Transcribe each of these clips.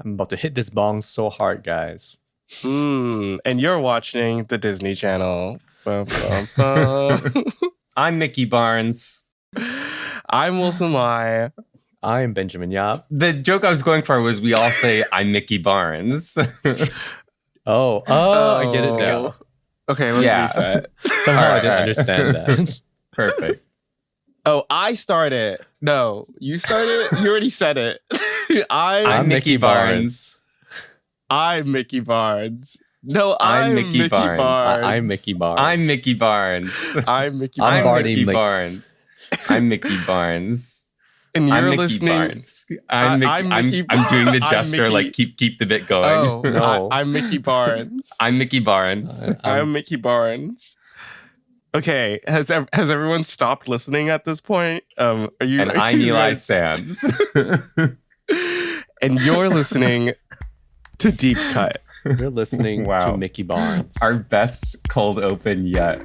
I'm about to hit this bong so hard, guys. And you're watching the Disney Channel. Bum, bum, bum. I'm Mickey Barnes. I'm Wilson Lai. I'm Benjamin Yap. The joke I was going for was we all say I'm Mickey Barnes. Oh, I get it now. Okay, let's reset. Somehow I didn't understand that. Perfect. Oh, I started. No, you started? You already said it. I'm Mickey Barnes. I'm Mickey Barnes. No, I'm Mickey Barnes. I'm Mickey Barnes. I'm Mickey Barnes. I'm Mickey I'm Barnes. Barney Mickey Barnes. I'm Mickey Barnes. And you're I'm Mickey listening. Barnes. I'm Mickey. I'm doing the gesture like keep the bit going. Oh, No. I'm Mickey Barnes. I'm Mickey Barnes. I'm Mickey Barnes. Okay, has everyone stopped listening at this point? And I'm Eli Sands. And you're listening to Deep Cut. You're listening to Mickey Barnes. Our best cold open yet.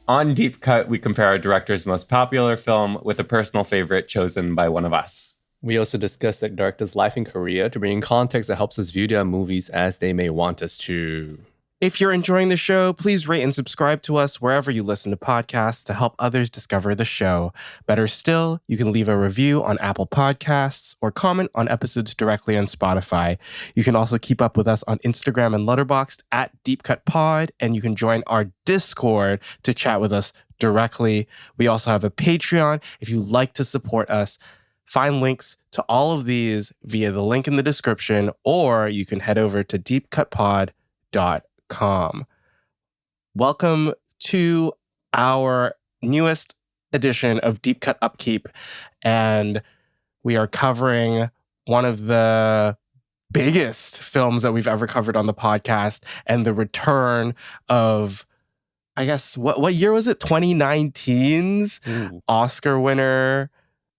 On Deep Cut, we compare our director's most popular film with a personal favorite chosen by one of us. We also discuss the director's life and career to bring in context that helps us view their movies as they may want us to. If you're enjoying the show, please rate and subscribe to us wherever you listen to podcasts to help others discover the show. Better still, you can leave a review on Apple Podcasts or comment on episodes directly on Spotify. You can also keep up with us on Instagram and Letterboxd at DeepCutPod, and you can join our Discord to chat with us directly. We also have a Patreon if you'd like to support us. Find links to all of these via the link in the description, or you can head over to deepcutpod.com. Welcome to our newest edition of Deep Cut Upkeep, and we are covering one of the biggest films that we've ever covered on the podcast, and the return of, I guess, what year was it? 2019's Oscar winner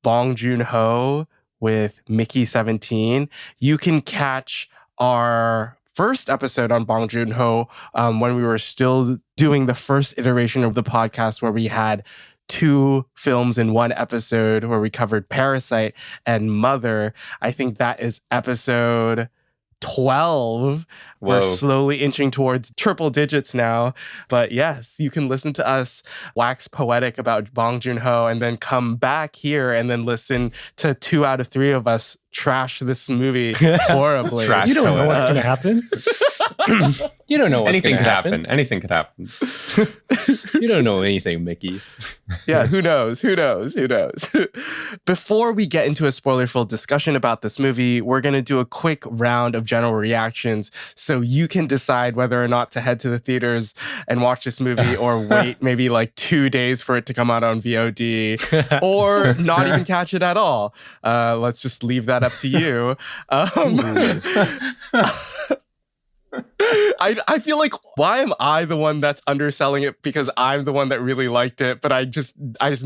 Bong Joon-ho with Mickey 17. You can catch our first episode on Bong Joon-ho when we were still doing the first iteration of the podcast, where we had two films in one episode, where we covered Parasite and Mother. I think that is episode 12. Whoa. We're slowly inching towards triple digits now. But yes, you can listen to us wax poetic about Bong Joon-ho and then come back here and then listen to 2 out of 3 of us trash this movie horribly. You don't know what's going to happen. You don't know what's Anything going to could happen. Anything could happen. You don't know anything, Mickey. Yeah, who knows? Who knows? Who knows? Before we get into a spoiler-filled discussion about this movie, we're going to do a quick round of general reactions so you can decide whether or not to head to the theaters and watch this movie, or wait maybe like 2 days for it to come out on VOD, or not even catch it at all. Let's just leave that up to you. I feel like, why am I the one that's underselling it? Because I'm the one that really liked it, but I just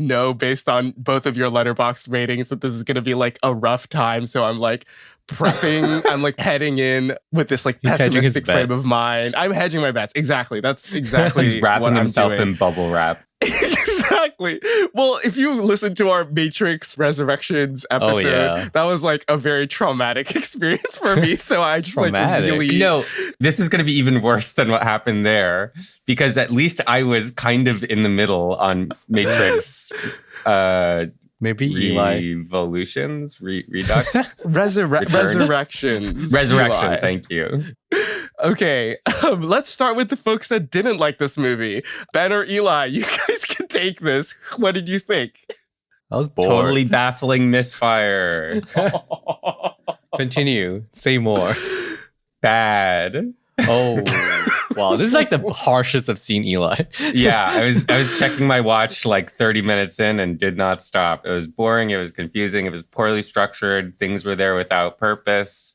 know based on both of your Letterboxd ratings that this is going to be like a rough time. So I'm like prepping, I'm like heading in with this like pessimistic frame of mind. I'm hedging my bets. Exactly. That's exactly He's wrapping what himself I'm doing. in bubble wrap. Exactly. Well, if you listen to our Matrix Resurrections episode, that was like a very traumatic experience for me. So I just like really... No, this is going to be even worse than what happened there, because at least I was kind of in the middle on Matrix. Maybe Revolutions? Redux? Resurrections. Resurrection, Eli. thank you. Okay, let's start with the folks that didn't like this movie. Ben or Eli, you guys can take this. What did you think? I was bored. Totally baffling misfire. Continue. Say more. Bad. Oh, wow. This is like the harshest I've seen Eli. Yeah, I was checking my watch like 30 minutes in and did not stop. It was boring. It was confusing. It was poorly structured. Things were there without purpose.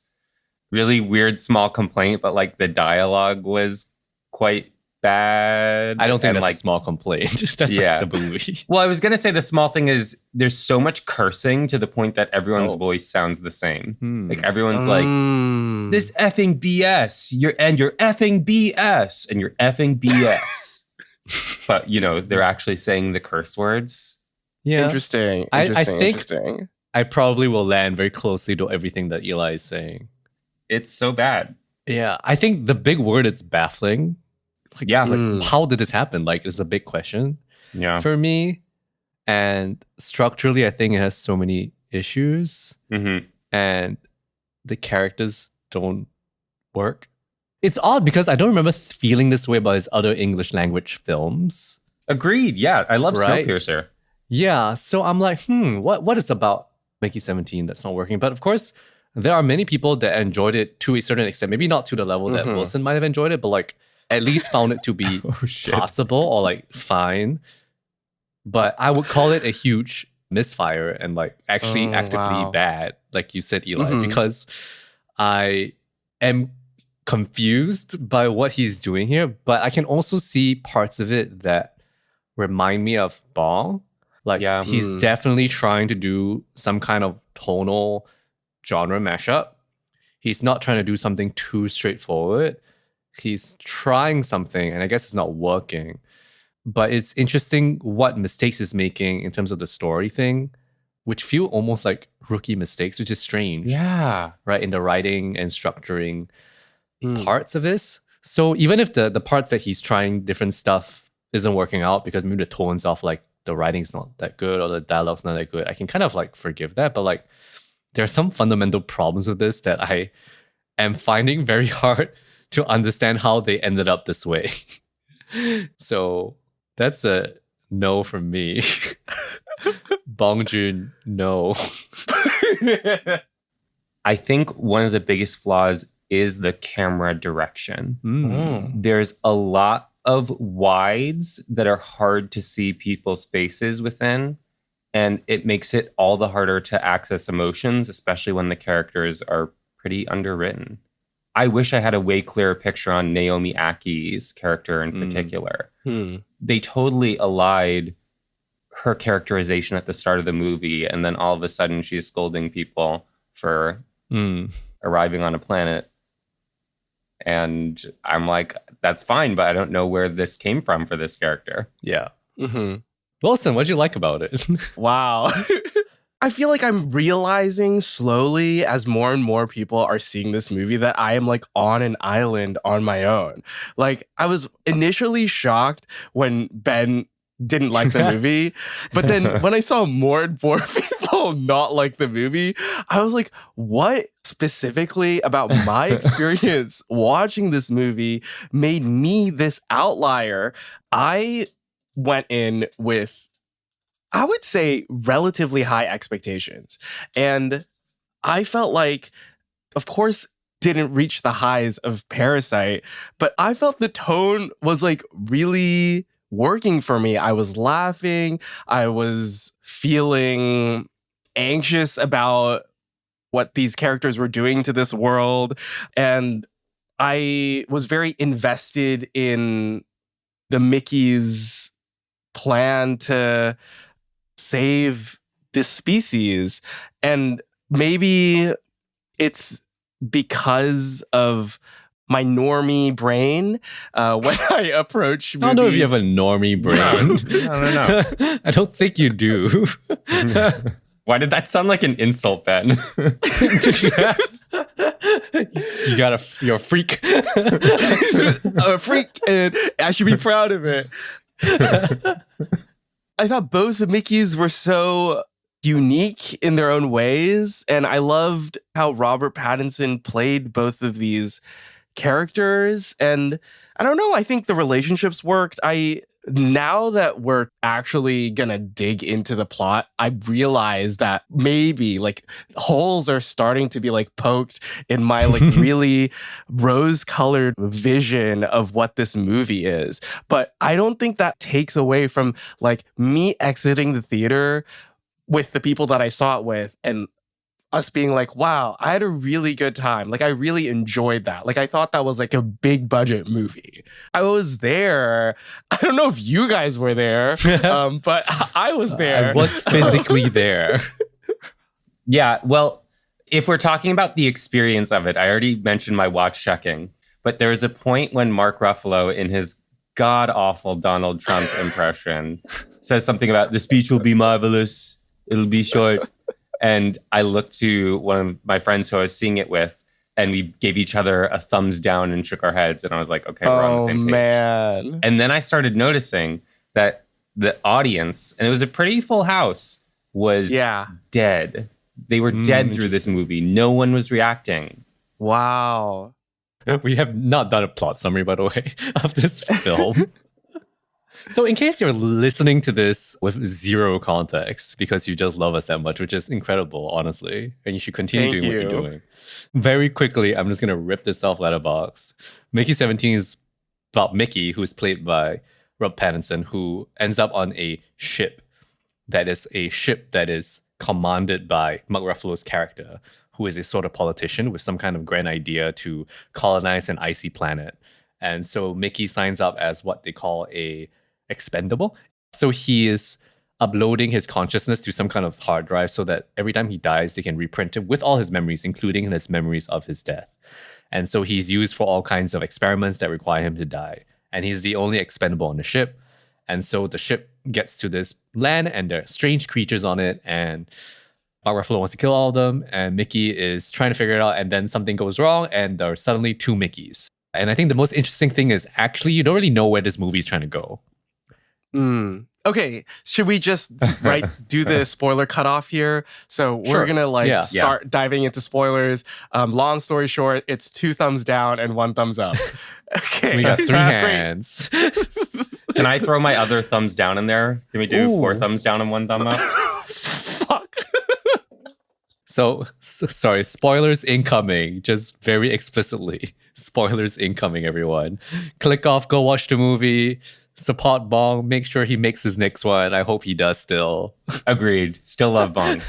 Really weird small complaint, but like the dialogue was quite bad. I don't think and that's a small complaint. That's Yeah. like the movie. Well, I was going to say the small thing is there's so much cursing to the point that everyone's Oh. voice sounds the same. Hmm. Like everyone's like, this effing BS. You're effing BS. And you're effing BS. But, you know, they're actually saying the curse words. Yeah. Interesting. I think- Interesting. I probably will land very closely to everything that Eli is saying. It's so bad. Yeah. I think the big word is baffling. Like, Yeah. like, how did this happen? Like, it's a big question Yeah. for me. And structurally, I think it has so many issues. Mm-hmm. And the characters don't work. It's odd because I don't remember feeling this way about his other English language films. Agreed. Yeah. I love Right? Snowpiercer. Yeah, so I'm like, what is about Mickey 17 that's not working? But of course, there are many people that enjoyed it to a certain extent. Maybe not to the level that Mhm. Wilson might have enjoyed it, but like at least found it to be Oh, shit. passable or like fine. But I would call it a huge misfire and like actually Oh, actively wow. bad, like you said, Eli, Mhm. because I am confused by what he's doing here, but I can also see parts of it that remind me of Bong. Like Yeah. he's definitely trying to do some kind of tonal genre mashup. He's not trying to do something too straightforward. He's trying something, and I guess it's not working. But it's interesting what mistakes he's making in terms of the story thing, which feel almost like rookie mistakes, which is strange, Yeah. right? In the writing and structuring Mm. parts of this. So even if the parts that he's trying different stuff isn't working out because maybe the tone's off, like the writing's not that good or the dialogue's not that good, I can kind of like forgive that. But like there are some fundamental problems with this that I am finding very hard to understand how they ended up this way. So that's a no from me. Bong Joon, no. I think one of the biggest flaws is the camera direction. There's a lot of wides that are hard to see people's faces within, and it makes it all the harder to access emotions, especially when the characters are pretty underwritten. I wish I had a way clearer picture on Naomi Aki's character in particular. They totally allied her characterization at the start of the movie, and then all of a sudden she's scolding people for arriving on a planet. And I'm like, that's fine, but I don't know where this came from for this character. Yeah. Mm-hmm. Wilson, what'd you like about it? Wow. I feel like I'm realizing slowly as more and more people are seeing this movie that I am like on an island on my own. Like I was initially shocked when Ben didn't like the movie, but then when I saw more and more people not like the movie, I was like, what specifically about my experience watching this movie made me this outlier? I went in with, I would say, relatively high expectations. And I felt like, of course, didn't reach the highs of Parasite, but I felt the tone was like really working for me. I was laughing. I was feeling anxious about what these characters were doing to this world. And I was very invested in the Mickey's plan to save this species. And maybe it's because of my normie brain when I approach movies. I don't know if you have a normie brain. No. I don't think you do. Why did that sound like an insult, Ben? You're a freak. I'm a freak, and I should be proud of it. I thought both the Mickeys were so unique in their own ways, and I loved how Robert Pattinson played both of these characters. And I don't know, I think the relationships worked. Now that we're actually gonna dig into the plot, I realize that maybe like holes are starting to be like poked in my like really rose-colored vision of what this movie is. But I don't think that takes away from like me exiting the theater with the people that I saw it with and us being like, wow, I had a really good time. Like, I really enjoyed that. Like, I thought that was like a big budget movie. I was there. I don't know if you guys were there, but I was there. I was physically there. Yeah, well, if we're talking about the experience of it, I already mentioned my watch checking, but there was a point when Mark Ruffalo, in his god-awful Donald Trump impression, says something about the speech will be marvelous, it'll be short. And I looked to one of my friends who I was seeing it with, and we gave each other a thumbs down and shook our heads. And I was like, okay, we're on the same page. Man. And then I started noticing that the audience, and it was a pretty full house, was dead. They were dead through this movie. No one was reacting. Wow. We have not done a plot summary, by the way, of this film. So in case you're listening to this with zero context because you just love us that much, which is incredible, honestly, and you should continue doing what you're doing. Very quickly, I'm just going to rip this off Letterboxd. Mickey 17 is about Mickey, who's played by Robert Pattinson, who ends up on a ship that is commanded by Mark Ruffalo's character, who is a sort of politician with some kind of grand idea to colonize an icy planet. And so Mickey signs up as what they call a expendable. So he is uploading his consciousness to some kind of hard drive so that every time he dies, they can reprint him with all his memories, including his memories of his death. And so he's used for all kinds of experiments that require him to die. And he's the only expendable on the ship. And so the ship gets to this land and there are strange creatures on it. And Mark Ruffalo wants to kill all of them. And Mickey is trying to figure it out. And then something goes wrong and there are suddenly two Mickeys. And I think the most interesting thing is actually you don't really know where this movie is trying to go. Okay, should we just do the spoiler cutoff here? So we're gonna start diving into spoilers. Long story short, it's 2 thumbs down and 1 thumbs up. Okay, we got 3 hands. Can I throw my other thumbs down in there? Can we do 4 thumbs down and 1 thumb up? Fuck. So sorry, spoilers incoming. Just very explicitly, spoilers incoming. Everyone, click off. Go watch the movie. Support Bong. Make sure he makes his next one. I hope he does still. Agreed. Still love Bong.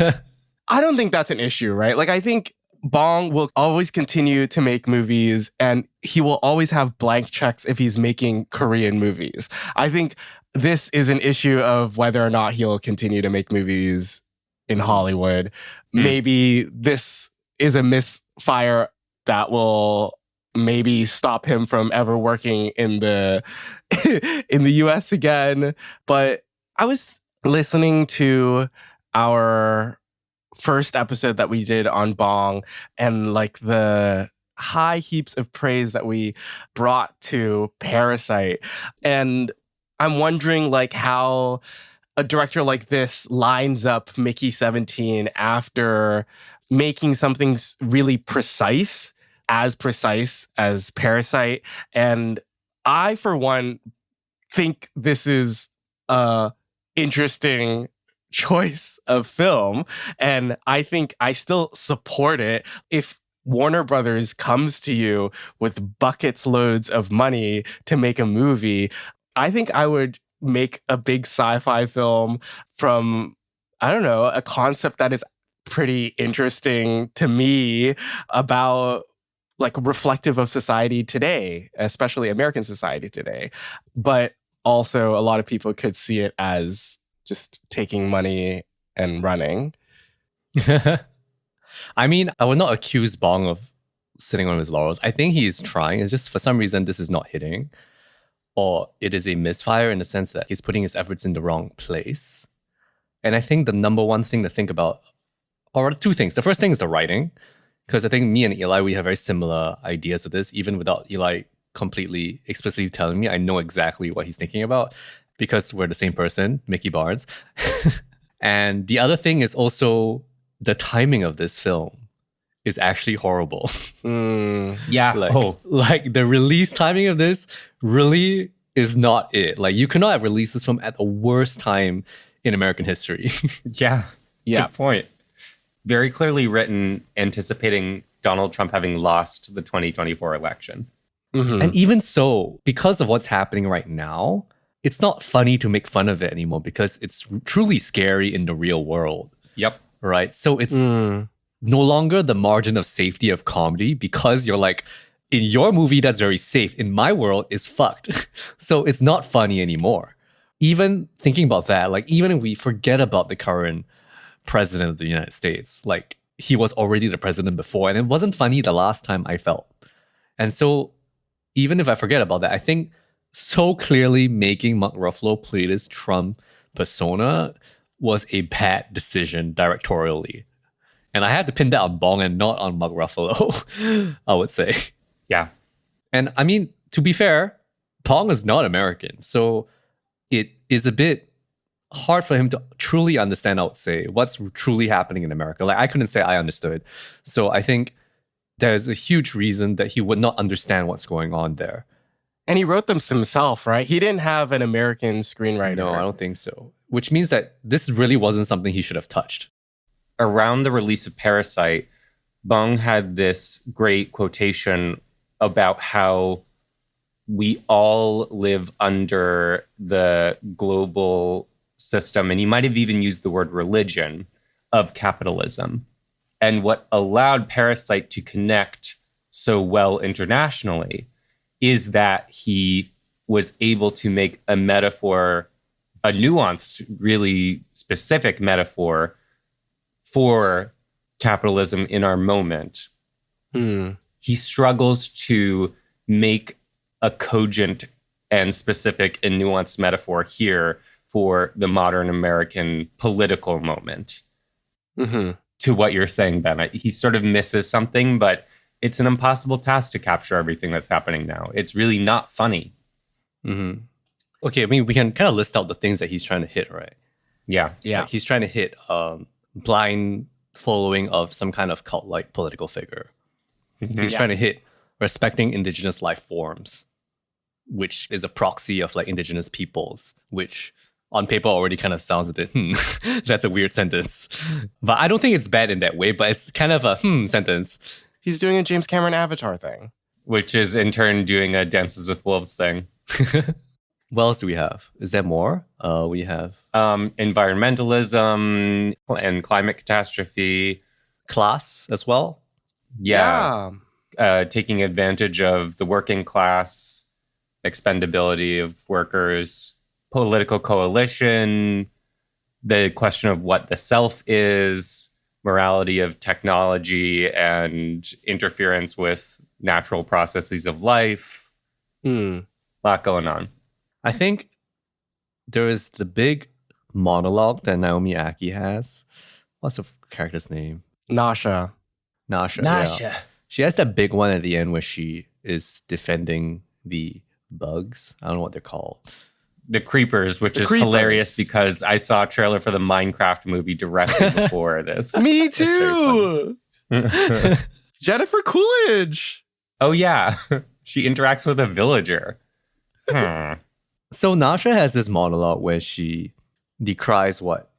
I don't think that's an issue, right? Like, I think Bong will always continue to make movies and he will always have blank checks if he's making Korean movies. I think this is an issue of whether or not he'll continue to make movies in Hollywood. Maybe this is a misfire that will maybe stop him from ever working in the US again. But I was listening to our first episode that we did on Bong and like the high heaps of praise that we brought to Parasite. And I'm wondering like how a director like this lines up Mickey 17 after making something really precise as Parasite. And I, for one, think this is a interesting choice of film. And I think I still support it. If Warner Brothers comes to you with buckets loads of money to make a movie, I think I would make a big sci-fi film from, I don't know, a concept that is pretty interesting to me about like reflective of society today, especially American society today. But also a lot of people could see it as just taking money and running. I mean, I would not accuse Bong of sitting on his laurels. I think he's trying. It's just for some reason this is not hitting. Or it is a misfire in the sense that he's putting his efforts in the wrong place. And I think the number one thing to think about, or 2 things. The first thing is the writing. Because I think me and Eli, we have very similar ideas with this, even without Eli completely explicitly telling me. I know exactly what he's thinking about because we're the same person, Mickey Barnes. And the other thing is also the timing of this film is actually horrible. Yeah. Like the release timing of this really is not it. Like you cannot have released this film at the worst time in American history. Yeah. Good point. Very clearly written, anticipating Donald Trump having lost the 2024 election. And even so, because of what's happening right now, it's not funny to make fun of it anymore because it's truly scary in the real world. Yep. Right? So it's no longer the margin of safety of comedy because you're like, in your movie, that's very safe. In my world, it's fucked. So it's not funny anymore. Even thinking about that, like even if we forget about the current president of the United States, like he was already the president before and it wasn't funny the last time I felt. And so even if I forget about that, I think so clearly making Mark Ruffalo play this Trump persona was a bad decision directorially. And I had to pin that on Bong and not on Mark Ruffalo, I would say. Yeah. And I mean, to be fair, Bong is not American. So it is a bit hard for him to truly understand, I would say, what's truly happening in America. Like, I couldn't say I understood. So I think there's a huge reason that he would not understand what's going on there. And he wrote them himself, right? He didn't have an American screenwriter. No, I don't think so. Which means that this really wasn't something he should have touched. Around the release of Parasite, Bong had this great quotation about how we all live under the global system, and he might have even used the word religion of capitalism. And what allowed Parasite to connect so well internationally is that he was able to make a metaphor, a nuanced, really specific metaphor for capitalism in our moment. He struggles to make a cogent and specific and nuanced metaphor here for the modern American political moment. To what you're saying, Ben, he sort of misses something, but it's an impossible task to capture everything that's happening now. It's really not funny. Okay, I mean, we can kind of list out the things that he's trying to hit, right? Yeah. Like he's trying to hit blind following of some kind of cult-like political figure. He's trying to hit respecting indigenous life forms, which is a proxy of like indigenous peoples, which on paper already kind of sounds a bit, that's a weird sentence. But I don't think it's bad in that way, but it's kind of a sentence. He's doing a James Cameron Avatar thing. Which is in turn doing a Dances with Wolves thing. What else do we have? Is there more? We have environmentalism and climate catastrophe. Class as well. Yeah. Taking advantage of the working class, expendability of workers, political coalition, the question of what the self is, morality of technology and interference with natural processes of life. A lot going on. I think there is the big monologue that Naomi Aki has. What's the character's name? Nasha. Yeah. She has that big one at the end where she is defending the bugs. I don't know what they're called. The Creepers, which is hilarious because I saw a trailer for the Minecraft movie directly before this. Me too. Jennifer Coolidge. Oh, yeah. She interacts with a villager. So Nasha has this monologue where she decries what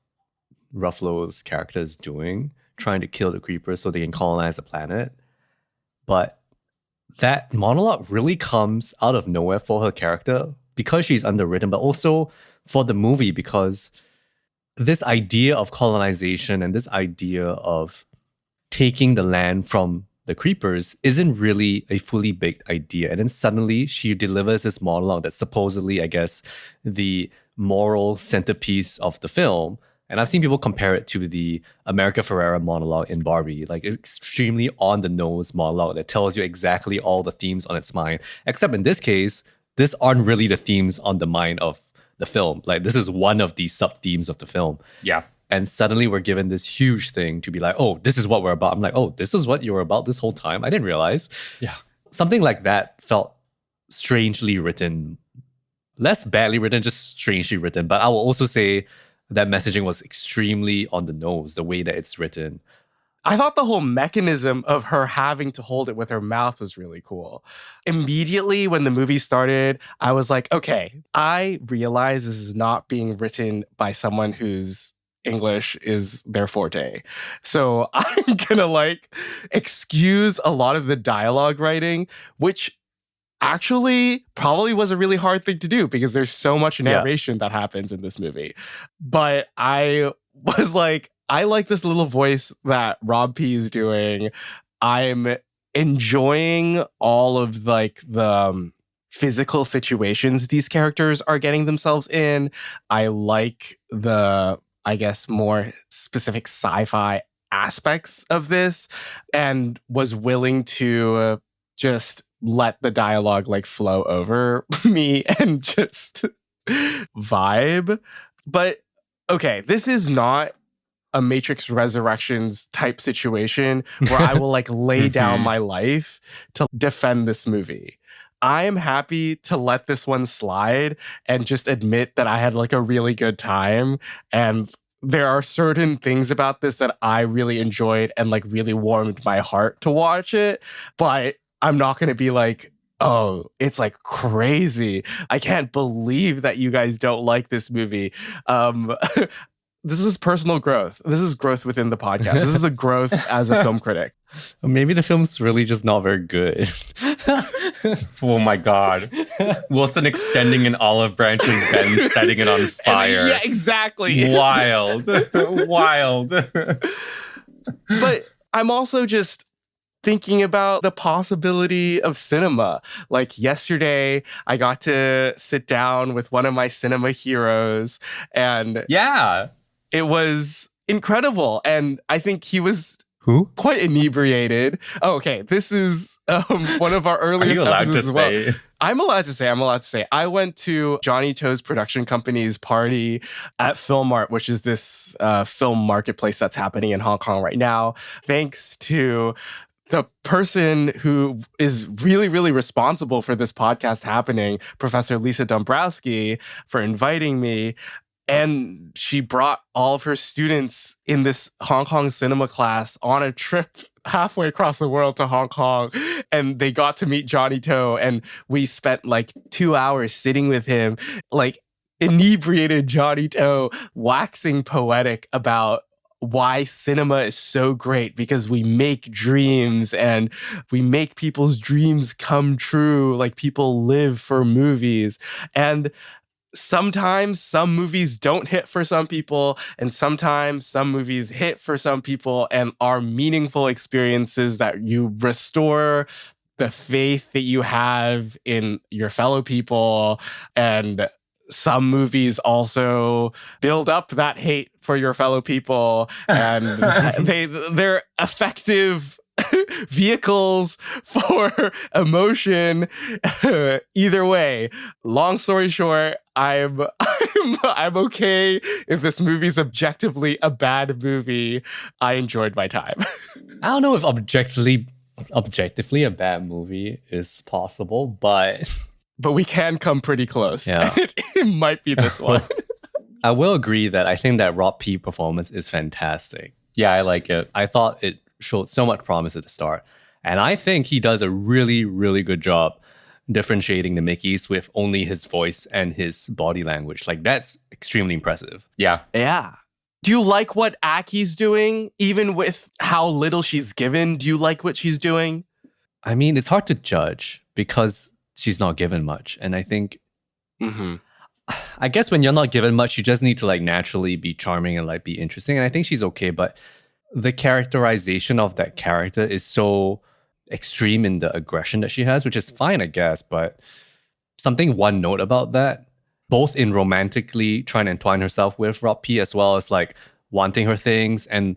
Ruffalo's character is doing, trying to kill the creepers so they can colonize the planet. But that monologue really comes out of nowhere for her character because she's underwritten, but also for the movie because this idea of colonization and this idea of taking the land from the creepers isn't really a fully baked idea. And then suddenly she delivers this monologue that's supposedly, I guess, the moral centerpiece of the film. And I've seen people compare it to the America Ferrera monologue in Barbie, like extremely on the nose monologue that tells you exactly all the themes on its mind. Except in this case, these aren't really the themes on the mind of the film. Like this is one of the sub themes of the film. Yeah. And suddenly we're given this huge thing to be like, oh, this is what we're about. I'm like, oh, this is what you were about this whole time. I didn't realize. Yeah. Something like that felt strangely written, less badly written, just strangely written. But I will also say that messaging was extremely on the nose, the way that it's written. I thought the whole mechanism of her having to hold it with her mouth was really cool. Immediately when the movie started, I was like, okay, I realize this is not being written by someone whose English is their forte. So I'm gonna excuse a lot of the dialogue writing, which actually probably was a really hard thing to do because there's so much narration that happens in this movie. But I was like, I like this little voice that Rob P is doing. I'm enjoying all of like the physical situations these characters are getting themselves in. I like the, I guess, more specific sci-fi aspects of this, and was willing to just let the dialogue like flow over me and just vibe. But okay, this is not a Matrix Resurrections type situation where I will like lay down my life to defend this movie. I am happy to let this one slide and just admit that I had like a really good time. And there are certain things about this that I really enjoyed and like really warmed my heart to watch it. But I'm not going to be like, oh, it's like crazy. I can't believe that you guys don't like this movie. This is personal growth. This is growth within the podcast. This is a growth as a film critic. Maybe the film's really just not very good. Oh my God. Wilson extending an olive branch and Ben setting it on fire. Yeah, exactly. Wild. Wild. But I'm also just thinking about the possibility of cinema. Like yesterday, I got to sit down with one of my cinema heroes, and Yeah. it was incredible. And I think he was Who? quite inebriated. Oh, okay. This is one of our Are earliest you allowed to episodes as well. say? I'm allowed to say. I went to Johnny To's production company's party at Film Art, which is this film marketplace that's happening in Hong Kong right now. Thanks to the person who is really, really responsible for this podcast happening, Professor Lisa Dombrowski, for inviting me. And she brought all of her students in this Hong Kong cinema class on a trip halfway across the world to Hong Kong. And they got to meet Johnny To. And we spent like 2 hours sitting with him, like inebriated Johnny To, waxing poetic about why cinema is so great, because we make dreams and we make people's dreams come true. Like, people live for movies. And sometimes some movies don't hit for some people, and sometimes some movies hit for some people and are meaningful experiences that you restore the faith that you have in your fellow people. And some movies also build up that hate for your fellow people, and they're effective vehicles for emotion. Either way, long story short, I'm okay if this movie's objectively a bad movie. I enjoyed my time. I don't know if objectively a bad movie is possible, but we can come pretty close. Yeah. It might be this one. I will agree that I think that Rob P performance is fantastic. Yeah, I like it. I thought it showed so much promise at the start. And I think he does a really, really good job differentiating the Mickeys with only his voice and his body language. Like, that's extremely impressive. Yeah. Yeah. Do you like what Aki's doing, even with how little she's given? Do you like what she's doing? I mean, it's hard to judge because she's not given much. And I think, I guess when you're not given much, you just need to like naturally be charming and like be interesting. And I think she's okay, but the characterization of that character is so extreme in the aggression that she has, which is fine, I guess. But something one note about that, both in romantically trying to entwine herself with Rob P, as well as like wanting her things, and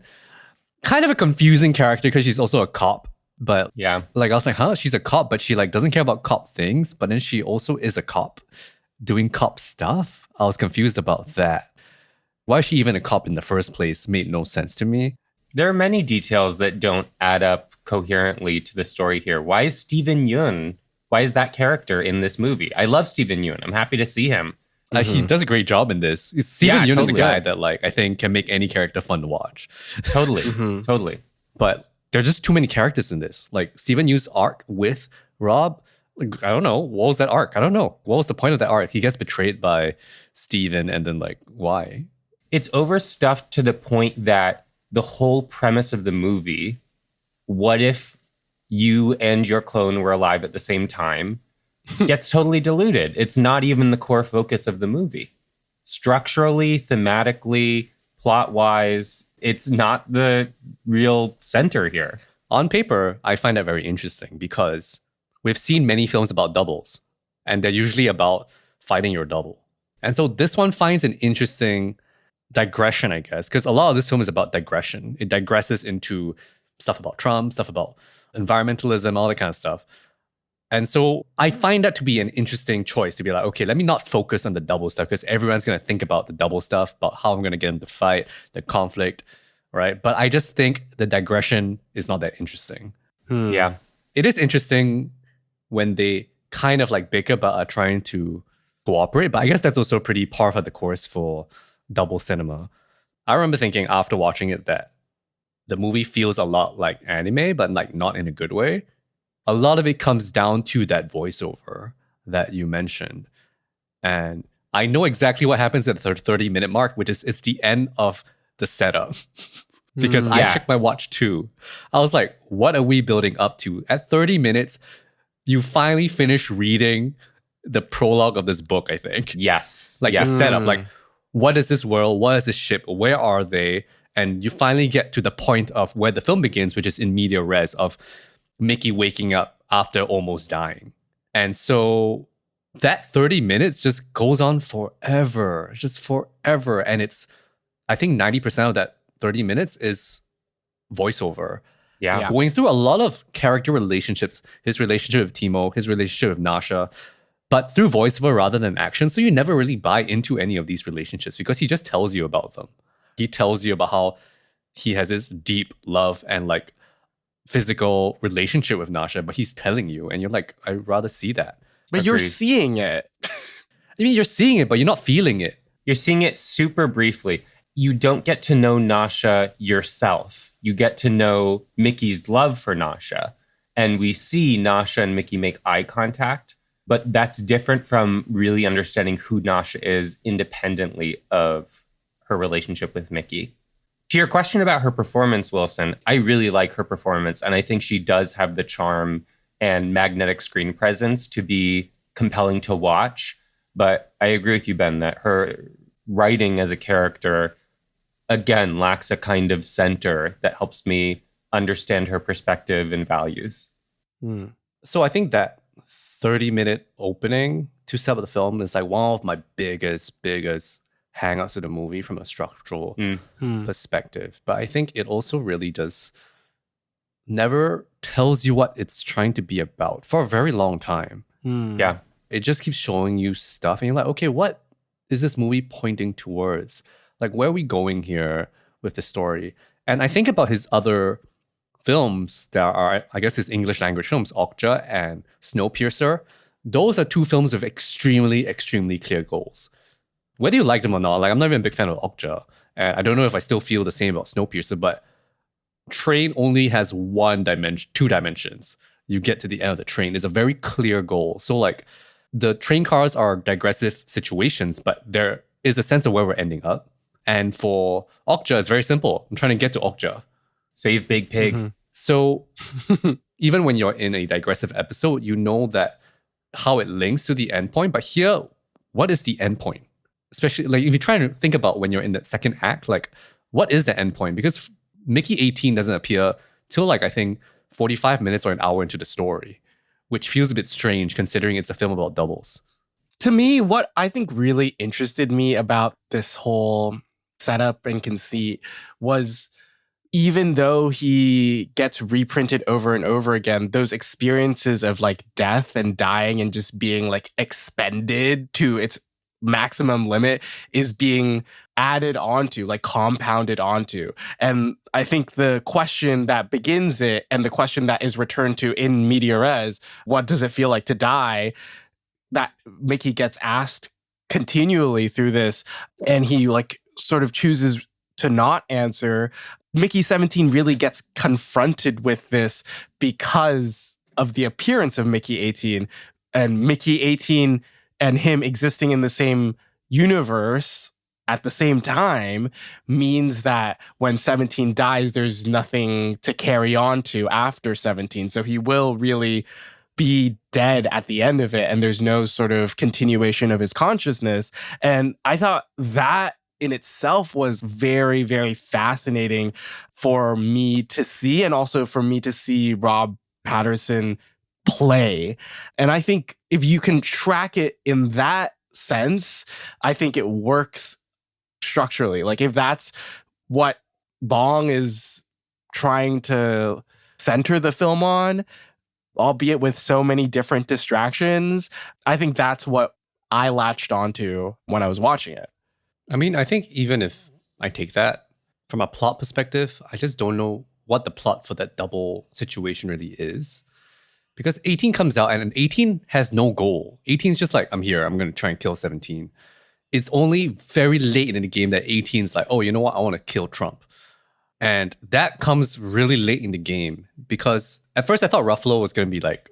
kind of a confusing character because she's also a cop. But Yeah. like, I was like, huh, she's a cop, but she like doesn't care about cop things. But then she also is a cop doing cop stuff. I was confused about that. Why is she even a cop in the first place made no sense to me. There are many details that don't add up coherently to the story here. Why is Steven Yeun? Why is that character in this movie? I love Steven Yeun. I'm happy to see him. He does a great job in this. Steven Yeun is a totally. guy that like I think can make any character fun to watch. Totally. Totally. But there are just too many characters in this. Like Steven Yeun's arc with Rob, like, I don't know. What was that arc? I don't know. What was the point of that arc? He gets betrayed by Steven, and then like, why? It's overstuffed to the point that the whole premise of the movie, what if you and your clone were alive at the same time, gets totally diluted. It's not even the core focus of the movie. Structurally, thematically, plot-wise, It's not the real center here. On paper, I find that very interesting because we've seen many films about doubles, and they're usually about fighting your double. And so this one finds an interesting digression, I guess, because a lot of this film is about digression. It digresses into stuff about Trump, stuff about environmentalism, all that kind of stuff. And so I find that to be an interesting choice to be like, okay, let me not focus on the double stuff because everyone's going to think about the double stuff, about how I'm going to get them to fight, the conflict, right? But I just think the digression is not that interesting. Yeah. It is interesting when they kind of like bicker but are trying to cooperate, but I guess that's also pretty par for the course for double cinema. I remember thinking after watching it that the movie feels a lot like anime, but like not in a good way. A lot of it comes down to that voiceover that you mentioned. And I know exactly what happens at the 30-minute mark, which is it's the end of the setup. Because I checked my watch too. I was like, what are we building up to? At 30 minutes, you finally finish reading the prologue of this book, I think. Yes. Like the setup, like what is this world? What is this ship? Where are they? And you finally get to the point of where the film begins, which is in media res of Mickey waking up after almost dying. And so that 30 minutes just goes on forever, just forever. And it's, I think 90% of that 30 minutes is voiceover. Yeah. Going through a lot of character relationships, his relationship with Timo, his relationship with Nasha, but through voiceover rather than action. So you never really buy into any of these relationships because he just tells you about them. He tells you about how he has this deep love and like physical relationship with Nasha, but he's telling you, and you're like, I'd rather see that. But you're seeing it. I mean, you're seeing it, but you're not feeling it. You're seeing it super briefly. You don't get to know Nasha yourself. You get to know Mickey's love for Nasha. And we see Nasha and Mickey make eye contact, but that's different from really understanding who Nasha is independently of her relationship with Mickey. To your question about her performance, Wilson, I really like her performance. And I think she does have the charm and magnetic screen presence to be compelling to watch. But I agree with you, Ben, that her writing as a character, again, lacks a kind of center that helps me understand her perspective and values. So I think that 30-minute opening to set up the film is like one of my biggest hang-ups with the movie from a structural perspective. But I think it also really just never tells you what it's trying to be about for a very long time. Yeah. It just keeps showing you stuff and you're like, okay, what is this movie pointing towards? Like, where are we going here with the story? And I think about his other films that are, I guess, his English language films, Okja and Snowpiercer. Those are two films with extremely, extremely clear goals. Whether you like them or not, like I'm not even a big fan of Okja. And I don't know if I still feel the same about Snowpiercer, but train only has two dimensions. You get to the end of the train. It's a very clear goal. So like the train cars are digressive situations, but there is a sense of where we're ending up. And for Okja, it's very simple. I'm trying to get to Okja. Save Big Pig. So even when you're in a digressive episode, you know that how it links to the endpoint. But here, what is the endpoint? Especially like if you're trying to think about when you're in that second act, like what is the endpoint? Because Mickey 18 doesn't appear till like I think 45 minutes or an hour into the story, which feels a bit strange considering it's a film about doubles. To me, what I think really interested me about this whole setup and conceit was even though he gets reprinted over and over again, those experiences of like death and dying and just being like expended to its maximum limit is being added onto, like compounded onto. And I think the question that begins it and the question that is returned to in media res, what does it feel like to die, that Mickey gets asked continually through this, and he like sort of chooses to not answer. Mickey 17 really gets confronted with this because of the appearance of Mickey 18, and Mickey 18 and him existing in the same universe at the same time means that when 17 dies, there's nothing to carry on to after 17. So he will really be dead at the end of it, and there's no sort of continuation of his consciousness. And I thought that in itself was very, very fascinating for me to see, and also for me to see Rob Patterson play. And I think if you can track it in that sense, I think it works structurally. Like if that's what Bong is trying to center the film on, albeit with so many different distractions, I think that's what I latched onto when I was watching it. I mean, I think even if I take that from a plot perspective, I just don't know what the plot for that double situation really is. Because 18 comes out and 18 has no goal. 18 is just like, I'm here, I'm going to try and kill 17. It's only very late in the game that 18 is like, oh, you know what? I want to kill Trump. And that comes really late in the game because at first I thought Ruffalo was going to be like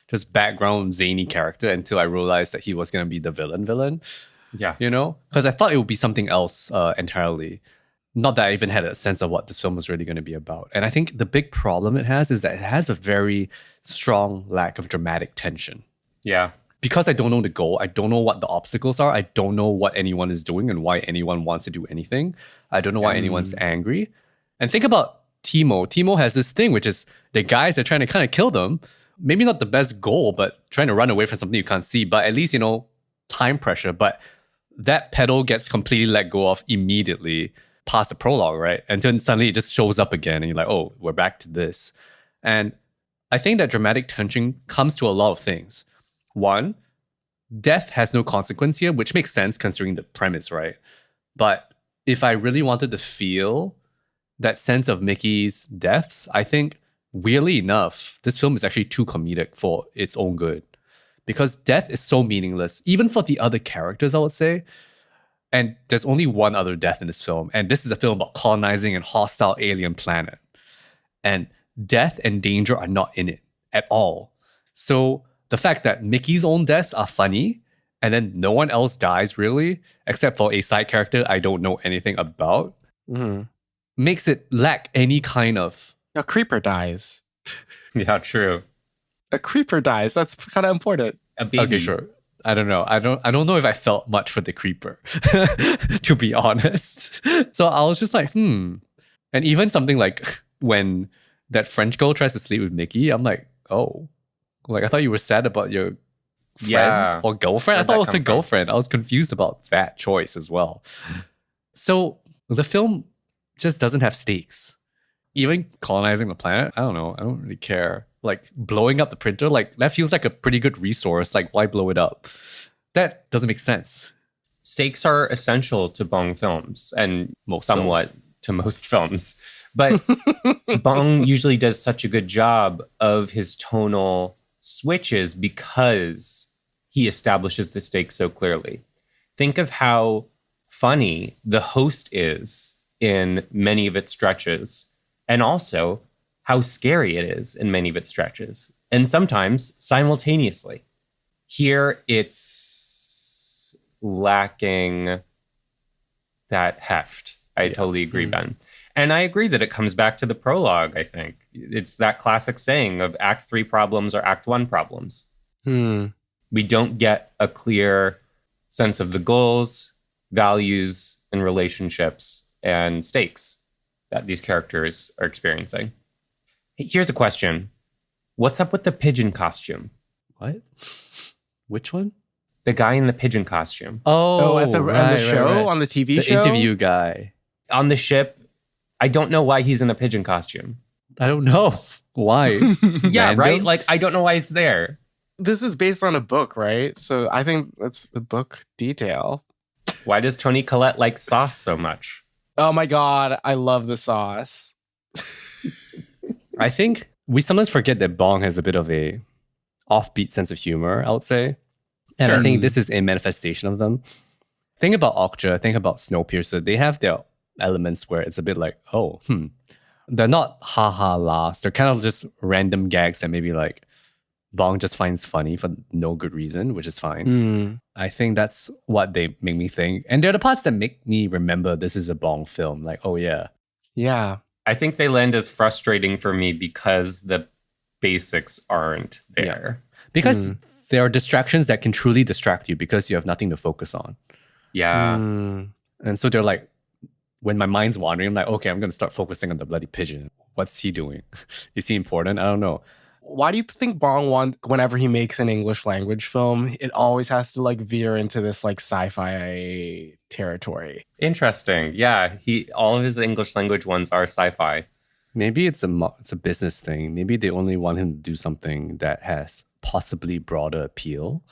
just background zany character until I realized that he was going to be the villain. Yeah. You know? Because I thought it would be something else entirely. Not that I even had a sense of what this film was really going to be about. And I think the big problem it has is that it has a very strong lack of dramatic tension. Yeah. Because I don't know the goal, I don't know what the obstacles are, I don't know what anyone is doing and why anyone wants to do anything. I don't know why anyone's angry. And think about Timo. Timo has this thing, which is the guys are trying to kind of kill them. Maybe not the best goal, but trying to run away from something you can't see. But at least, you know, time pressure. But that pedal gets completely let go of immediately past the prologue, right? And then suddenly it just shows up again and you're like, oh, we're back to this. And I think that dramatic tension comes to a lot of things. One, death has no consequence here, which makes sense considering the premise, right? But if I really wanted to feel that sense of Mickey's deaths, I think, weirdly enough, this film is actually too comedic for its own good. Because death is so meaningless, even for the other characters, I would say. And there's only one other death in this film. And this is a film about colonizing a hostile alien planet. And death and danger are not in it at all. So the fact that Mickey's own deaths are funny, and then no one else dies really, except for a side character I don't know anything about, makes it lack any kind of... A creeper dies. Yeah, true. A creeper dies. That's kind of important. A baby. Okay, sure. I don't know. I don't know if I felt much for the creeper, to be honest. So I was just like, And even something like when that French girl tries to sleep with Mickey, I'm like, oh. Like, I thought you were sad about your friend or girlfriend. I thought it was a girlfriend. I was confused about that choice as well. So the film just doesn't have stakes. Even colonizing the planet, I don't know. I don't really care. Like blowing up the printer, like that feels like a pretty good resource. Like, why blow it up? That doesn't make sense. Stakes are essential to Bong films and somewhat to most films. But Bong usually does such a good job of his tonal switches because he establishes the stakes so clearly. Think of how funny The Host is in many of its stretches, and also how scary it is in many of its stretches, and sometimes simultaneously. Here, it's lacking that heft. I totally agree, Ben. And I agree that it comes back to the prologue, I think. It's that classic saying of Act 3 problems or Act 1 problems. We don't get a clear sense of the goals, values, and relationships and stakes that these characters are experiencing. Here's a question. What's up with the pigeon costume? What? Which one? The guy in the pigeon costume. Oh, at the show, on the TV show? The interview guy. On the ship. I don't know why he's in a pigeon costume. I don't know. Why? Yeah, Random? right? Like, I don't know why it's there. This is based on a book, right? So I think that's a book detail. Why does Toni Collette like sauce so much? Oh my God, I love the sauce. I think we sometimes forget that Bong has a bit of a offbeat sense of humor, I would say. And I think this is a manifestation of them. Think about Okja, think about Snowpiercer. They have their elements where it's a bit like, they're not ha-ha laughs. They're kind of just random gags that maybe like Bong just finds funny for no good reason, which is fine. I think that's what they make me think. And they're the parts that make me remember this is a Bong film. Like, oh yeah. Yeah. I think they land as frustrating for me because the basics aren't there. Yeah. Because there are distractions that can truly distract you because you have nothing to focus on. Yeah. And so they're like, when my mind's wandering, I'm like, okay, I'm going to start focusing on the bloody pigeon. What's he doing? Is he important? I don't know. Why do you think Bong whenever he makes an English language film, it always has to like veer into this like sci-fi territory? Interesting. Yeah, all of his English language ones are sci-fi. Maybe it's a business thing. Maybe they only want him to do something that has possibly broader appeal.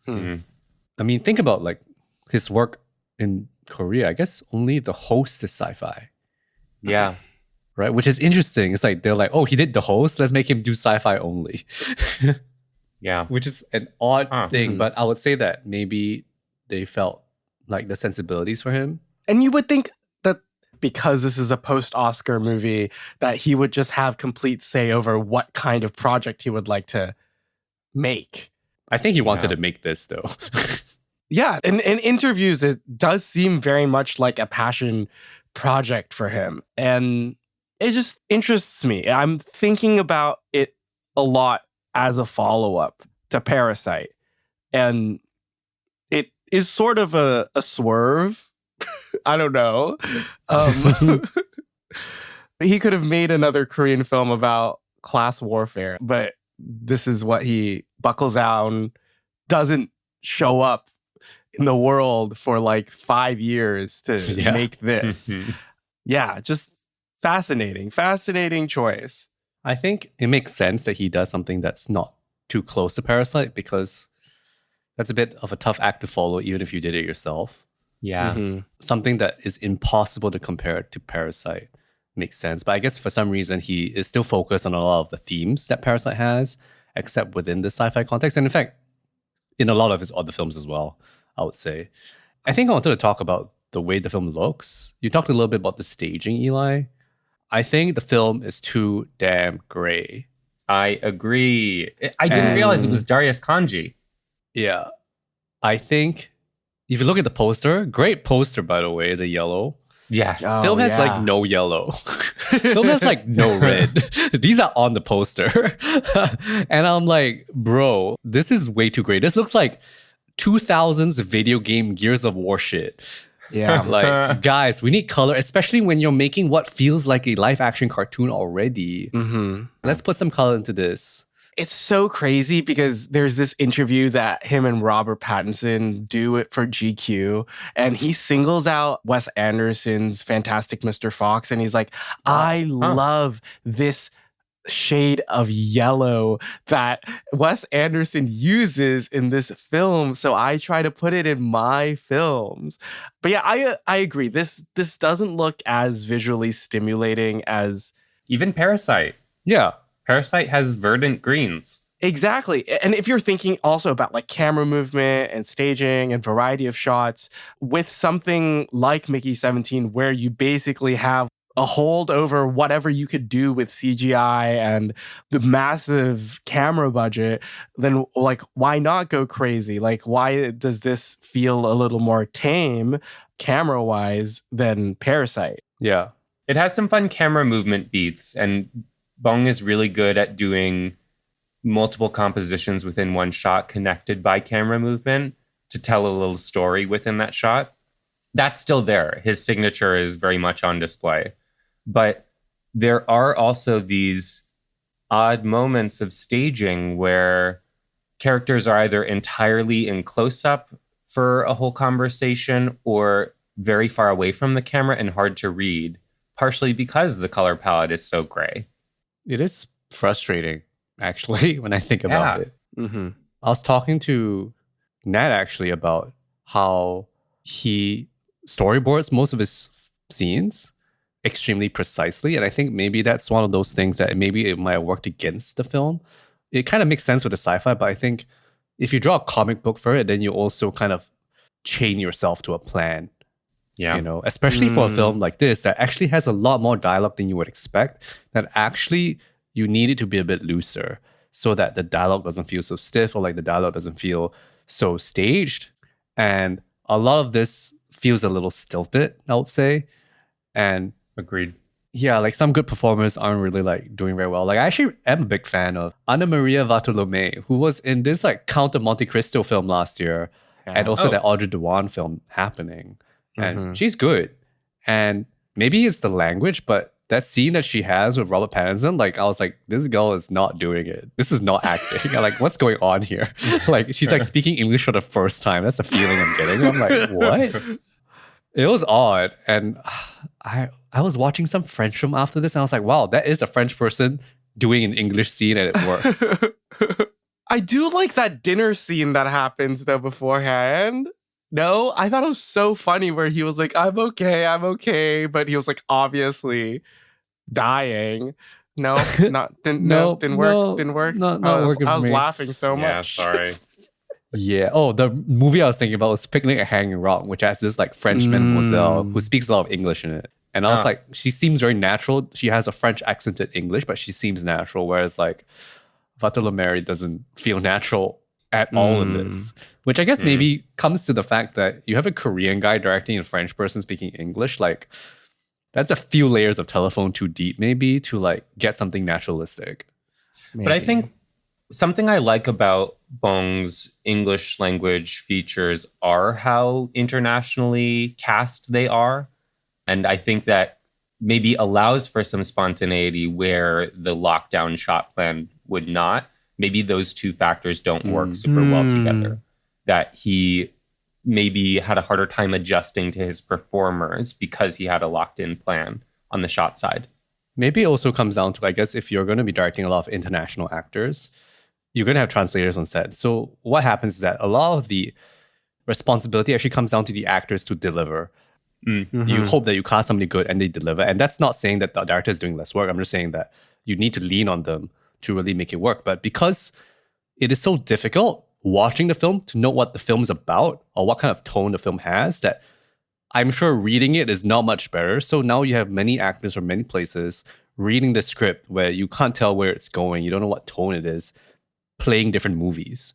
I mean, think about like his work in Korea. I guess only The Host is sci-fi. Yeah. Right? Which is interesting. It's like, they're like, oh, he did The Host. Let's make him do sci-fi only. Yeah. Which is an odd thing. But I would say that maybe they felt like the sensibilities for him. And you would think that because this is a post-Oscar movie, that he would just have complete say over what kind of project he would like to make. I think he wanted to make this, though. Yeah, in interviews, it does seem very much like a passion project for him. And it just interests me. I'm thinking about it a lot as a follow-up to Parasite. And it is sort of a swerve. I don't know. He could have made another Korean film about class warfare, but this is what he buckles down, doesn't show up in the world for like 5 years to make this. Yeah, just fascinating choice. I think it makes sense that he does something that's not too close to Parasite, because that's a bit of a tough act to follow, even if you did it yourself. Yeah. Something that is impossible to compare to Parasite makes sense. But I guess for some reason, he is still focused on a lot of the themes that Parasite has, except within the sci-fi context. And in fact, in a lot of his other films as well, I would say. I think I wanted to talk about the way the film looks. You talked a little bit about the staging, Eli. I think the film is too damn gray. I agree. I didn't realize it was Darius Kanji. Yeah. I think if you look at the poster, great poster, by the way, the yellow. Yes. Film has like no yellow. Film has like no red. These are on the poster. And I'm like, bro, this is way too gray. This looks like 2000s video game Gears of War shit. Yeah. Like, guys, we need color, especially when you're making what feels like a live action cartoon already. Let's put some color into this. It's so crazy because there's this interview that him and Robert Pattinson do it for GQ, and he singles out Wes Anderson's Fantastic Mr. Fox, and he's like, I love this shade of yellow that Wes Anderson uses in this film, so I try to put it in my films. But yeah, I agree. This doesn't look as visually stimulating as even Parasite. Yeah. Parasite has verdant greens. Exactly. And if you're thinking also about like camera movement and staging and variety of shots, with something like Mickey 17, where you basically have a hold over whatever you could do with CGI and the massive camera budget, then like, why not go crazy? Like, why does this feel a little more tame camera-wise than Parasite? Yeah. It has some fun camera movement beats, and Bong is really good at doing multiple compositions within one shot connected by camera movement to tell a little story within that shot. That's still there. His signature is very much on display. But there are also these odd moments of staging where characters are either entirely in close-up for a whole conversation or very far away from the camera and hard to read, partially because the color palette is so gray. It is frustrating, actually, when I think about it. I was talking to Nat, actually, about how he storyboards most of his scenes extremely precisely. And I think maybe that's one of those things that maybe it might have worked against the film. It kind of makes sense with the sci-fi, but I think if you draw a comic book for it, then you also kind of chain yourself to a plan. Yeah. You know, especially for a film like this that actually has a lot more dialogue than you would expect, that actually you need it to be a bit looser so that the dialogue doesn't feel so stiff, or like the dialogue doesn't feel so staged. And a lot of this feels a little stilted, I would say. And agreed. Yeah, like some good performers aren't really like doing very well. Like I actually am a big fan of Anna Maria Bartolome, who was in this like Count of Monte Cristo film last year, and also that Audrey Dwan film Happening. and she's good. And maybe it's the language, but that scene that she has with Robert Pattinson, like I was like, this girl is not doing it. This is not acting. I'm like, what's going on here? Like she's like speaking English for the first time. That's the feeling I'm getting. I'm like, what? It was odd. And I was watching some French film after this, and I was like, wow, that is a French person doing an English scene and it works. I do like that dinner scene that happens though beforehand. No, I thought it was so funny where he was like, I'm okay. But he was like obviously dying. No, didn't work. Not I working for was me. laughing so much. Sorry. Yeah. Oh, the movie I was thinking about was Picnic at Hanging Rock, which has this like French mademoiselle who speaks a lot of English in it. And I was like, she seems very natural. She has a French accented English, but she seems natural. Whereas like Bartholomew doesn't feel natural at all in this. Which I guess maybe comes to the fact that you have a Korean guy directing a French person speaking English. Like that's a few layers of telephone too deep, maybe, to like get something naturalistic. Maybe. But I think something I like about Bong's English language features are how internationally cast they are. And I think that maybe allows for some spontaneity where the lockdown shot plan would not. Maybe those two factors don't work super well together. That he maybe had a harder time adjusting to his performers because he had a locked-in plan on the shot side. Maybe it also comes down to, I guess, if you're going to be directing a lot of international actors, you're going to have translators on set. So what happens is that a lot of the responsibility actually comes down to the actors to deliver. You hope that you cast somebody good and they deliver. And that's not saying that the director is doing less work. I'm just saying that you need to lean on them to really make it work. But because it is so difficult watching the film to know what the film is about or what kind of tone the film has, that I'm sure reading it is not much better. So now you have many actors from many places reading the script where you can't tell where it's going. You don't know what tone it is, playing different movies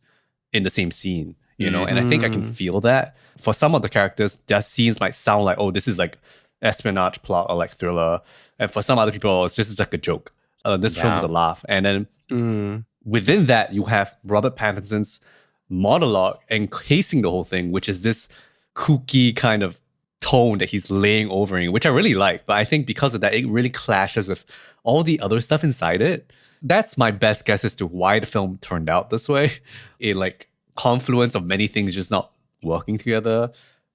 in the same scene, you know? And I think I can feel that. For some of the characters, their scenes might sound like, oh, this is like espionage plot or like thriller. And for some other people, it's just like a joke. This film is a laugh. And then within that, you have Robert Pattinson's monologue encasing the whole thing, which is this kooky kind of tone that he's laying over in, which I really like. But I think because of that, it really clashes with all the other stuff inside it. That's my best guess as to why the film turned out this way. A like confluence of many things just not working together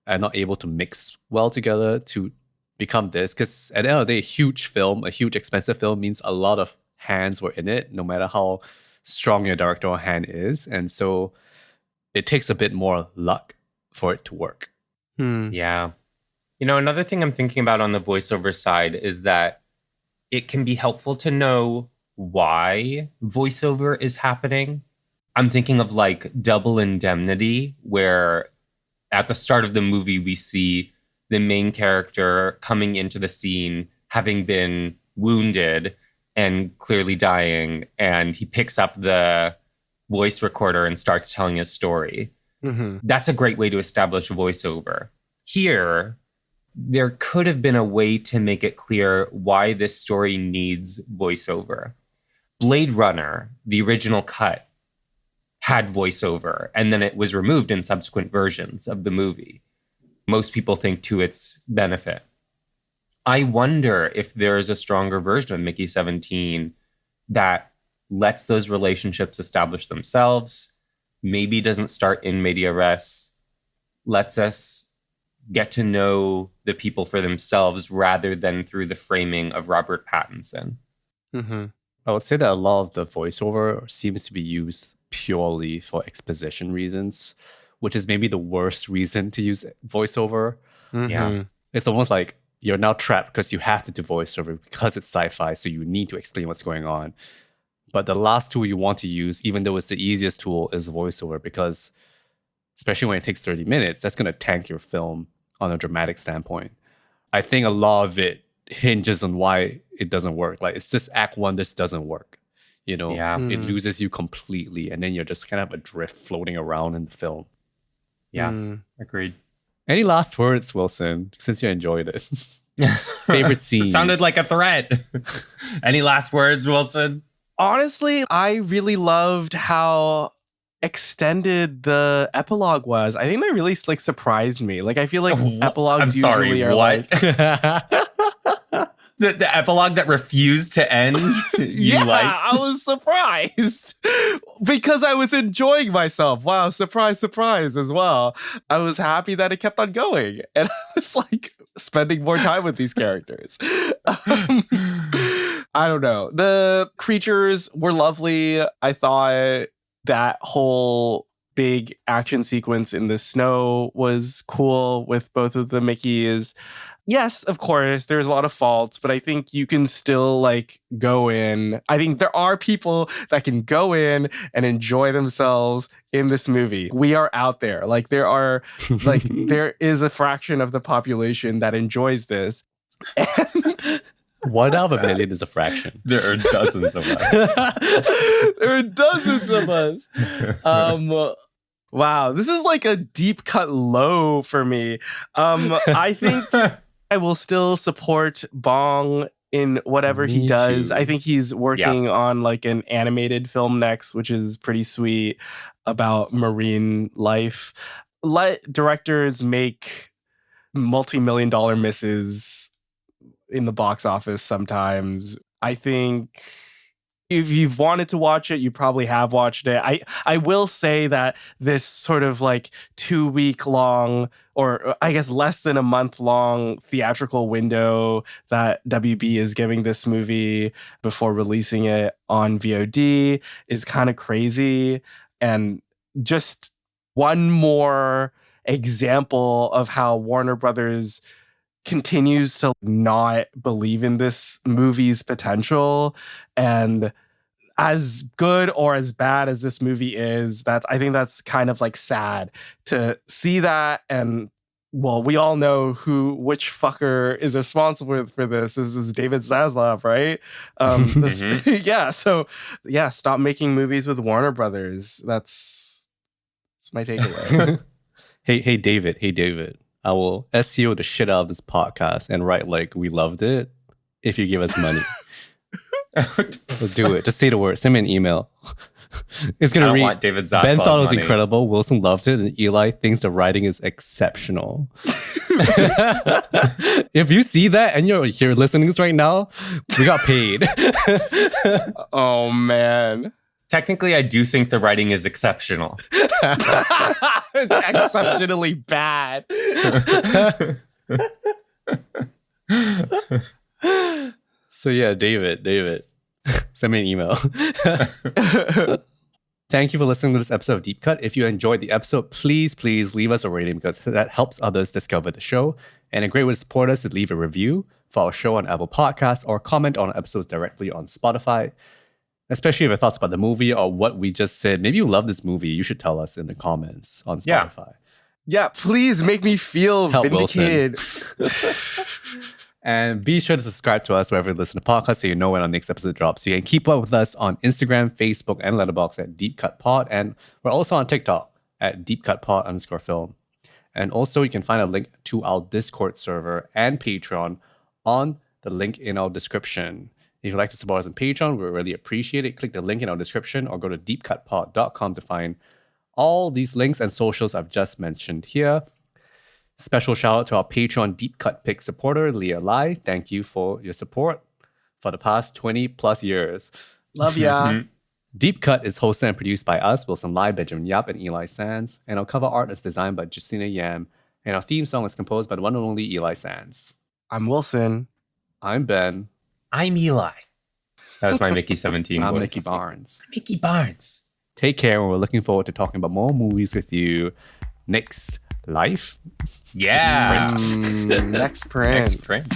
and not able to mix well together to become this. Because at the end of the day, a huge film, a huge expensive film means a lot of hands were in it, no matter how strong your directorial hand is. And so it takes a bit more luck for it to work. Yeah. You know, another thing I'm thinking about on the voiceover side is that it can be helpful to know why voiceover is happening. I'm thinking of like Double Indemnity, where at the start of the movie, we see the main character coming into the scene, having been wounded and clearly dying. And he picks up the voice recorder and starts telling his story. That's a great way to establish voiceover. Here, there could have been a way to make it clear why this story needs voiceover. Blade Runner, the original cut, had voiceover, and then it was removed in subsequent versions of the movie. Most people think to its benefit. I wonder if there's a stronger version of Mickey 17 that lets those relationships establish themselves, maybe doesn't start in media res, lets us get to know the people for themselves rather than through the framing of Robert Pattinson. I would say that a lot of the voiceover seems to be used purely for exposition reasons, which is maybe the worst reason to use voiceover. Yeah. It's almost like you're now trapped because you have to do voiceover because it's sci-fi, so you need to explain what's going on. But the last tool you want to use, even though it's the easiest tool, is voiceover, because especially when it takes 30 minutes, that's going to tank your film on a dramatic standpoint. I think a lot of it hinges on why it doesn't work. Like, it's just act one, this doesn't work. You know, it loses you completely, and then you're just kind of adrift floating around in the film. Yeah, agreed. Any last words, Wilson, since you enjoyed it? Favorite scene? It sounded like a threat. Any last words, Wilson? Honestly, I really loved how extended the epilogue was. I think they really like surprised me. Like I feel like I'm epilogues sorry, usually are what? like The epilogue that refused to end, you liked? I was surprised because I was enjoying myself. Wow, surprise, surprise as well. I was happy that it kept on going. And I was like spending more time with these characters. I don't know. The creatures were lovely. I thought that whole big action sequence in the snow was cool with both of the Mickeys. Yes, of course, there's a lot of faults, but I think you can still like go in. I think there are people that can go in and enjoy themselves in this movie. We are out there. Like there are like there is a fraction of the population that enjoys this. And 1 out of a million is a fraction. There are dozens of us. there are dozens of us. Wow, this is like a deep cut low for me. I think I will still support Bong in whatever he does. too. I think he's working on like an animated film next, which is pretty sweet about marine life. Let directors make multi-million dollar misses in the box office sometimes. I think if you've wanted to watch it, you probably have watched it. I will say that this sort of like 2-week long, or I guess less than a month long theatrical window that WB is giving this movie before releasing it on VOD is kind of crazy. And just one more example of how Warner Brothers continues to not believe in this movie's potential. And as good or as bad as this movie is, I think that's kind of like sad to see that. And well, we all know which fucker is responsible for this. This is David Zaslav, right? Yeah. So yeah, stop making movies with Warner Brothers. That's my takeaway. Hey, David. I will SEO the shit out of this podcast and write like we loved it if you give us money. We'll do it. Just say the word. Send me an email. It's gonna I don't read. want David Zaslav Ben thought it was money. incredible. Wilson loved it, and Eli thinks the writing is exceptional. If you see that and you're here listening to this right now, we got paid. Oh man. Technically, I do think the writing is exceptional. It's exceptionally bad. So yeah, David, send me an email. Thank you for listening to this episode of Deep Cut. If you enjoyed the episode, please leave us a rating because that helps others discover the show. And a great way to support us is leave a review for our show on Apple Podcasts or comment on episodes directly on Spotify. Especially if you have thoughts about the movie or what we just said. Maybe you love this movie. You should tell us in the comments on Spotify. Yeah, please make me feel Help vindicated. And be sure to subscribe to us wherever you listen to podcasts so you know when our next episode drops. You can keep up with us on Instagram, Facebook, and Letterboxd at Deep Cut Pod. And we're also on TikTok at deepcutpod_film. And also you can find a link to our Discord server and Patreon on the link in our description. If you'd like to support us on Patreon, we really appreciate it. Click the link in our description or go to deepcutpod.com to find all these links and socials I've just mentioned here. Special shout out to our Patreon Deep Cut Pick supporter, Leah Lai. Thank you for your support for the past 20 plus years. Love ya. Deep Cut is hosted and produced by us, Wilson Lai, Benjamin Yap, and Eli Sands. And our cover art is designed by Justina Yam. And our theme song is composed by the one and only Eli Sands. I'm Wilson. I'm Ben. I'm Eli. That was my Mickey 17 I'm voice. Mickey Barnes. Mickey Barnes. Take care, and we're looking forward to talking about more movies with you next life. Yeah. Next print. Next print.